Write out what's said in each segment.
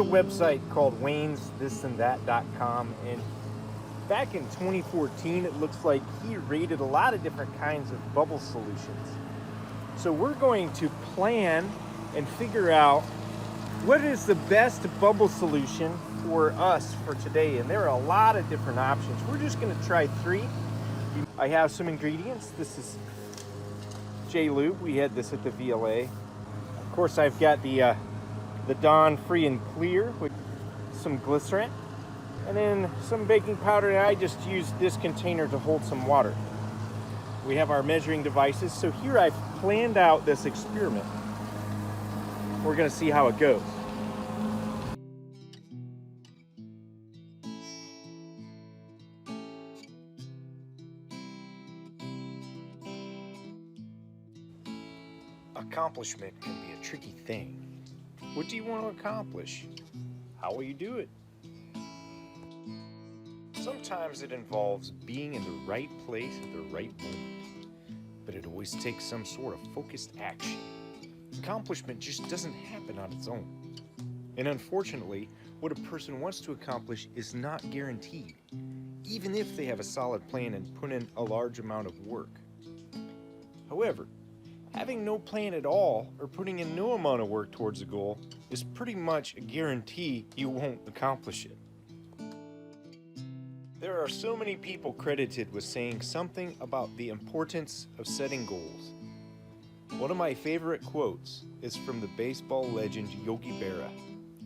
a website called waynesthisthandthat.com, and back in 2014, it looks like he rated a lot of different kinds of bubble solutions. So we're going to plan and figure out what is the best bubble solution for us for today. And there are a lot of different options. We're just going to try 3. I have some ingredients. This is J-Lube. We had this at the VLA. Of course, I've got the Dawn Free and Clear with some glycerin, and then some baking powder. And I just used this container to hold some water. We have our measuring devices. So here I've planned out this experiment. We're going to see how it goes. Accomplishment can be a tricky thing. What do you want to accomplish? How will you do it? Sometimes it involves being in the right place at the right moment, but it always takes some sort of focused action. Accomplishment just doesn't happen on its own. And unfortunately, what a person wants to accomplish is not guaranteed, even if they have a solid plan and put in a large amount of work. However, having no plan at all or putting in no amount of work towards a goal is pretty much a guarantee you won't accomplish it. There are so many people credited with saying something about the importance of setting goals. One of my favorite quotes is from the baseball legend Yogi Berra,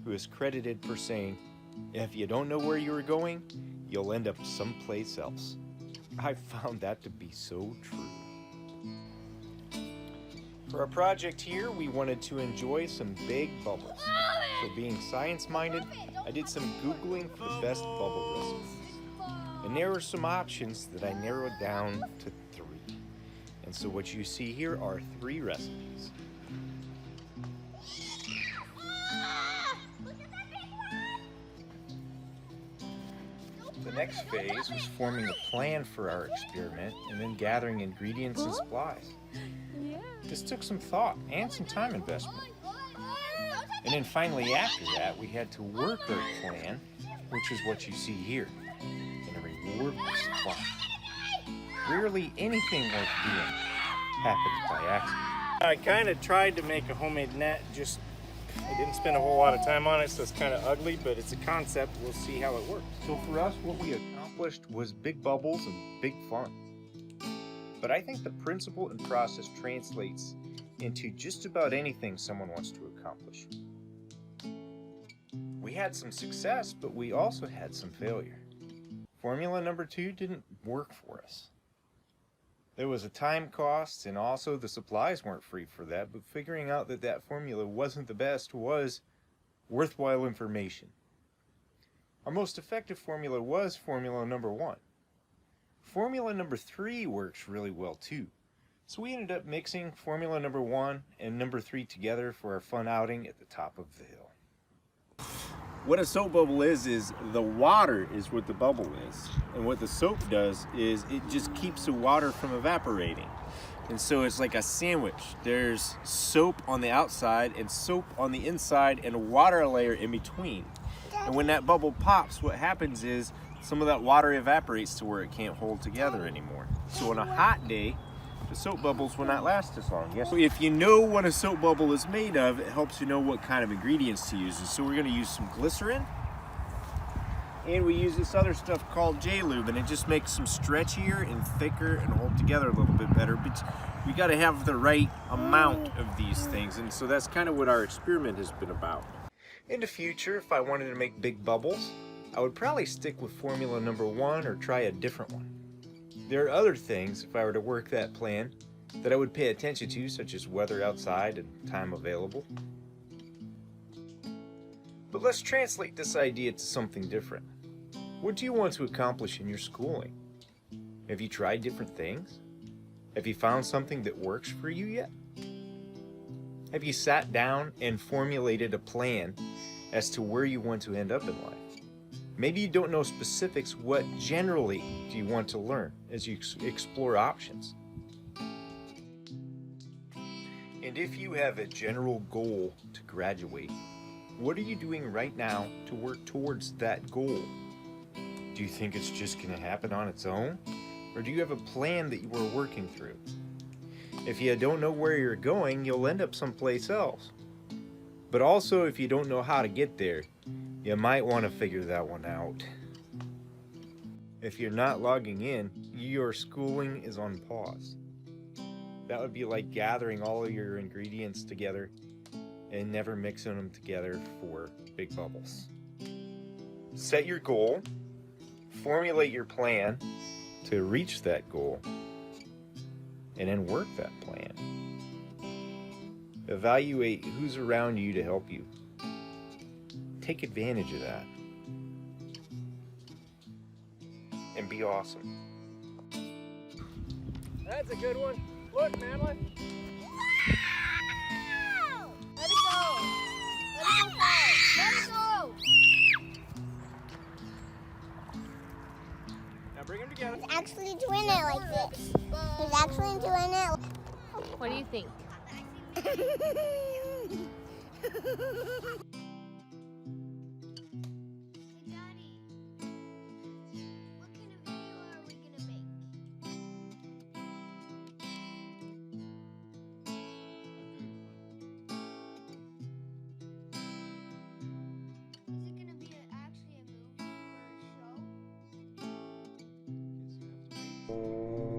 who is credited for saying, "If you don't know where you are going, you'll end up someplace else." I found that to be so true. For our project here, we wanted to enjoy some big bubbles. So being science-minded, I did some Googling for the best bubble recipes. And there are some options that I narrowed down to 3. And so what you see here are 3 recipes. The next phase was forming a plan for our experiment and then gathering ingredients and supplies. This took some thought and some time investment. And then finally after that, we had to work our plan, which is what you see here. And a reward was supply. Rarely anything worth doing happens by accident. I kind of tried to make a homemade net, I didn't spend a whole lot of time on it, so it's kind of ugly, but it's a concept. We'll see how it works. So for us, what we accomplished was big bubbles and big fun. But I think the principle and process translates into just about anything someone wants to accomplish. We had some success, but we also had some failure. Formula number 2 didn't work for us. There was a time cost, and also the supplies weren't free for that, but figuring out that that formula wasn't the best was worthwhile information. Our most effective formula was formula number 1. Formula number 3 works really well too. So we ended up mixing formula number 1 and number 3 together for our fun outing at the top of the hill. What a soap bubble is the water is what the bubble is. And what the soap does is it just keeps the water from evaporating. And so it's like a sandwich. There's soap on the outside and soap on the inside and a water layer in between. And when that bubble pops, what happens is some of that water evaporates to where it can't hold together anymore. So on a hot day, the soap bubbles will not last as long. Yes. So if you know what a soap bubble is made of, it helps you know what kind of ingredients to use. And so we're going to use some glycerin, and we use this other stuff called J-Lube, and it just makes them stretchier and thicker and hold together a little bit better. But we got to have the right amount of these things, and so that's kind of what our experiment has been about. In the future, if I wanted to make big bubbles, I would probably stick with formula number 1 or try a different one. There are other things, if I were to work that plan, that I would pay attention to, such as weather outside and time available. But let's translate this idea to something different. What do you want to accomplish in your schooling? Have you tried different things? Have you found something that works for you yet? Have you sat down and formulated a plan as to where you want to end up in life? Maybe you don't know specifics. What generally do you want to learn as you explore options? And if you have a general goal to graduate, What are you doing right now to work towards that goal? Do you think it's just going to happen on its own? Or do you have a plan that you are working through? If you don't know where you're going, you'll end up someplace else. But also, if you don't know how to get there, you might want to figure that one out. If you're not logging in, your schooling is on pause. That would be like gathering all of your ingredients together and never mixing them together for big bubbles. Set your goal, formulate your plan to reach that goal, and then work that plan. Evaluate who's around you to help you. Take advantage of that. And be awesome. That's a good one. Look, Madeline. Wow! Let it go. Let it go fast. Let it go. Now bring them together. He's actually doing it like this. He's actually doing it. What do you think? Daddy, what kind of video are we gonna make? Is it gonna be actually a movie or a show?